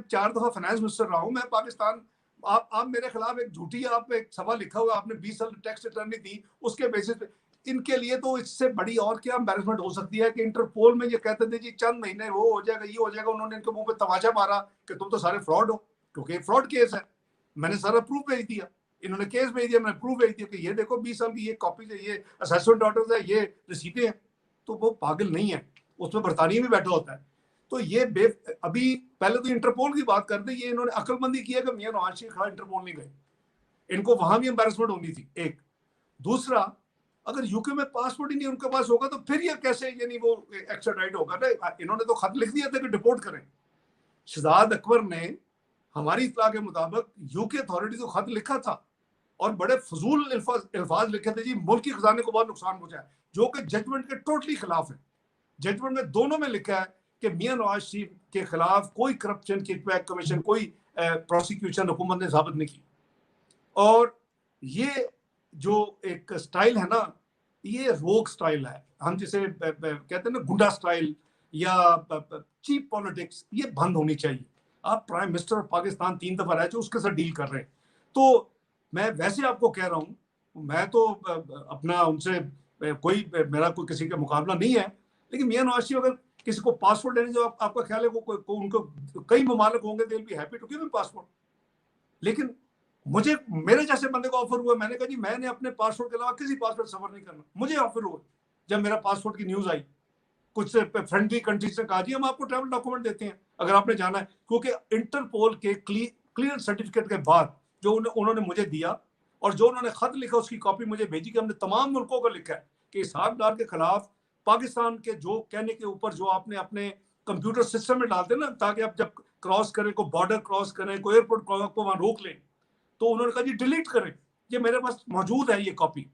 4 दफा finance minister रहा हूँ, मैं पाकिस्तान, आप मेरे खिलाफ एक झूठी आप एक सभा लिखा हुआ आपने 20 साल टैक्स रिटर्न नहीं दी, उसके बेसिस पे इनके लिए तो इससे बड़ी और क्या एम्बैरेसमेंट हो सकती है कि इंटरपोल में ये कहते थे जी चंद महीने वो हो जाएगा, ये हो जाएगा, उन्होंने इनके मुंह पे तमाचा मारा कि तुम तो सारे फ्रॉड हो, क्योंकि फ्रॉड केस है। मैंने सारा प्रूफ भेज दिया, इन्होंने केस भेज दिया, मैंने प्रूफ भेज दिया कि ये देखो 20 साल की ये कॉपीज है, ये असेसमेंट ऑर्डर्स है, ये रसीदें हैं। तो वो पागल नहीं है, उसमें बरतानिया भी बैठा होता है। तो ये अभी पहले तो इंटरपोल की बात करते, ये इन्होंने अक्लमंदी किया कि मियां नवाज शरीफ खान इंटरपोल नहीं गए, इनको वहां भी एम्बैरेसमेंट होनी थी एक। दूसरा, अगर यूके में पासपोर्ट ही नहीं उनके पास होगा तो फिर ये कैसे यानी वो एक्स्ट्राडाइट होगा ना। इन्होंने तो खत लिख दिया था कि डिपोर्ट करें। शहजाद अकबर ने हमारी इत्तला के मुताबिक यूके अथॉरिटी को खत लिखा था और बड़े फजूल अल्फाज लिखे थे जी, मुल्क की खजाने को बहुत नुकसान पहुंचा है, जो कि जजमेंट के टोटली खिलाफ है। जजमेंट में दोनों में लिखा है कि मियां नवाज शरीफ के खिलाफ कोई करप्शन किकबैक कमीशन, कोई प्रोसिक्यूशन हुकूमत ने साबित नहीं की। और ये जो एक स्टाइल है ना, ये रोग स्टाइल है, हम जिसे कहते हैं ना गुंडा स्टाइल या चीप पॉलिटिक्स, ये बंद होनी चाहिए। आप प्राइम मिनिस्टर ऑफ पाकिस्तान 3 दफा रह चुके, उसके साथ डील कर रहे हैं। तो मैं वैसे आपको कह रहा हूँ, मैं तो अपना उनसे कोई मेरा कोई किसी का मुकाबला नहीं है, लेकिन मियां नवाज शरीफ अगर किसी को पासपोर्ट देने जो आपका ख्याल है उनको कई ममालिक होंगे, they will be happy to give him passport. लेकिन मुझे मेरे जैसे बंदे को ऑफर हुआ, मैंने कहा जी मैंने अपने पासपोर्ट के अलावा किसी पासपोर्ट सफर नहीं करना। मुझे ऑफर हुआ जब मेरा पासपोर्ट की न्यूज आई, कुछ फ्रेंडली कंट्री से कहा जी हम आपको ट्रैवल डॉक्यूमेंट देते हैं अगर आपने जाना है, क्योंकि इंटरपोल के क्लियर सर्टिफिकेट के बाद जो उन्होंने मुझे दिया और जो उन्होंने खत लिखा उसकी कॉपी मुझे भेजी कि हमने तमाम मुल्कों को लिखा है कि इसहाक डार के खिलाफ पाकिस्तान के जो कहने के ऊपर जो आपने अपने कंप्यूटर सिस्टम में डालते ना, ताकि आप जब क्रॉस करें, को बॉर्डर क्रॉस करें, कोई एयरपोर्ट को वहां रोक लें, तो उन्होंने कहा जी डिलीट करें। ये मेरे पास मौजूद है ये कॉपी,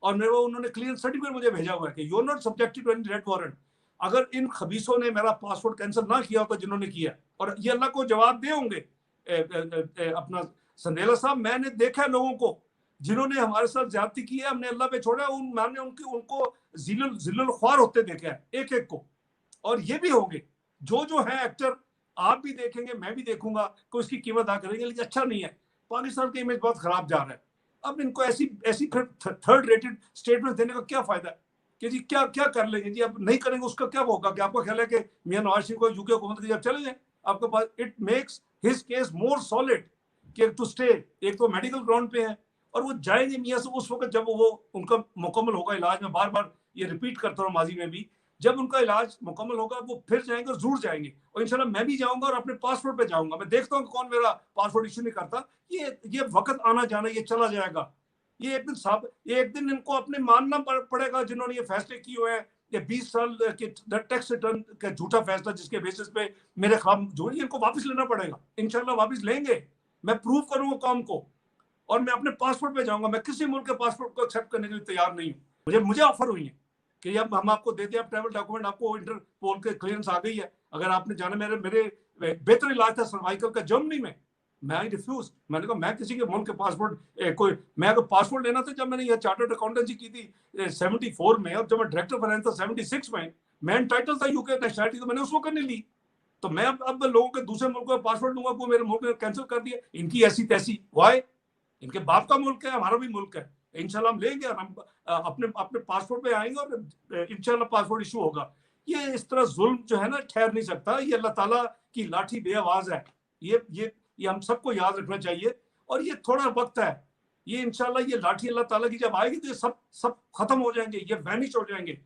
और मेरे को उन्होंने क्लियर सर्टिफिकेट मुझे भेजा हुआ है कि you are not subjected to any red warrant. अगर इन खबीसों ने मेरा पासपोर्ट कैंसिल ना किया होता जिन्होंने किया, और ये अल्लाह को जवाब दे होंगे अपना संदेला साहब, मैंने देखा है लोगों को जिन्होंने हमारे साथ ज्यादती की है, हमने अल्लाह पे छोड़ा, मैंने उनको जिल्लुल ख्वार होते देखा है एक एक को। और ये भी होंगे जो है एक्टर, आप भी देखेंगे, मैं भी देखूंगा कि उसकी कीमत अदा करेंगे, लेकिन अच्छा नहीं है। पाकिस्तान का इमेज बहुत खराब जा रहा है। अब इनको ऐसी थर्ड रेटेड स्टेटमेंट देने का क्या फायदा है कि जी क्या क्या कर लेंगे जी, अब नहीं करेंगे उसका क्या होगा? कि आपका ख्याल है कि मियां नवाज शरीफ को यूके हुकूमत के जब चले जाए आपके पास, it makes his case more solid कि टू स्टे। एक तो मेडिकल ग्राउंड पे है और वो जाएंगे मियां से उस वक्त जब वो उनका मुकम्मल होगा इलाज। में बार बार ये रिपीट करता हूँ माजी में भी, जब उनका इलाज मुकम्मल होगा वो फिर जाएंगे और जरूर जाएंगे, और इंशाल्लाह मैं भी जाऊंगा और अपने पासपोर्ट पे जाऊंगा। मैं देखता हूँ कौन मेरा पासपोर्ट इश्यू नहीं करता। ये वक्त आना जाना, ये चला जाएगा। ये एक दिन इनको अपने मानना पड़ेगा जिन्होंने ये फैसले किए हुए हैं, ये 20 साल के टैक्स रिटर्न का झूठा फैसला जिसके बेसिस पे मेरे खिलाफ जो इनको वापस लेना पड़ेगा। इंशाल्लाह वापस लेंगे, मैं प्रूव करूंगा कौम को, और मैं अपने पासपोर्ट पे जाऊंगा। मैं किसी मुल्क के पासपोर्ट को एक्सेप्ट करने के लिए तैयार नहीं हूँ। मुझे ऑफर हुई है कि अब हम आपको देते हैं ट्रैवल डॉक्यूमेंट, आपको इंटरपोल के क्लियरेंस आ गई है, अगर आपने जाना। मेरे बेहतर इलाज था सर्वाइकल का जर्मनी में, मैं रिफ्यूज। मैंने कहा मैं किसी के मुल्क के पासपोर्ट कोई, मैं अगर पासपोर्ट लेना था जब मैंने ये चार्टर्ड अकाउंटेंसी की थी 74 में, और जब मैं डायरेक्टर फाइनेंस था 76 में, मैं एंटाइटल था यूके नेशनलिटी, तो मैंने उसको करने ली। तो मैं अब लोगों के दूसरे मुल्कों में पासपोर्ट लूंगा, वो मेरे मुल्क में कैंसिल कर दिया। इनकी ऐसी तैसी वाई, इनके बाप का मुल्क है, हमारा भी मुल्क है। इंशाल्लाह हम लेंगे और हम अपने पासपोर्ट पे आएंगे और इंशाल्लाह पासपोर्ट इशू होगा। ये इस तरह जुल्म जो है ना ठहर नहीं सकता। ये अल्लाह ताला की लाठी बेआवाज है। ये हम सबको याद रखना चाहिए। और ये थोड़ा वक्त है, ये इंशाल्लाह ये लाठी अल्लाह ताला की जब आएगी तो ये सब खत्म हो जाएंगे, ये वैनिश हो जाएंगे।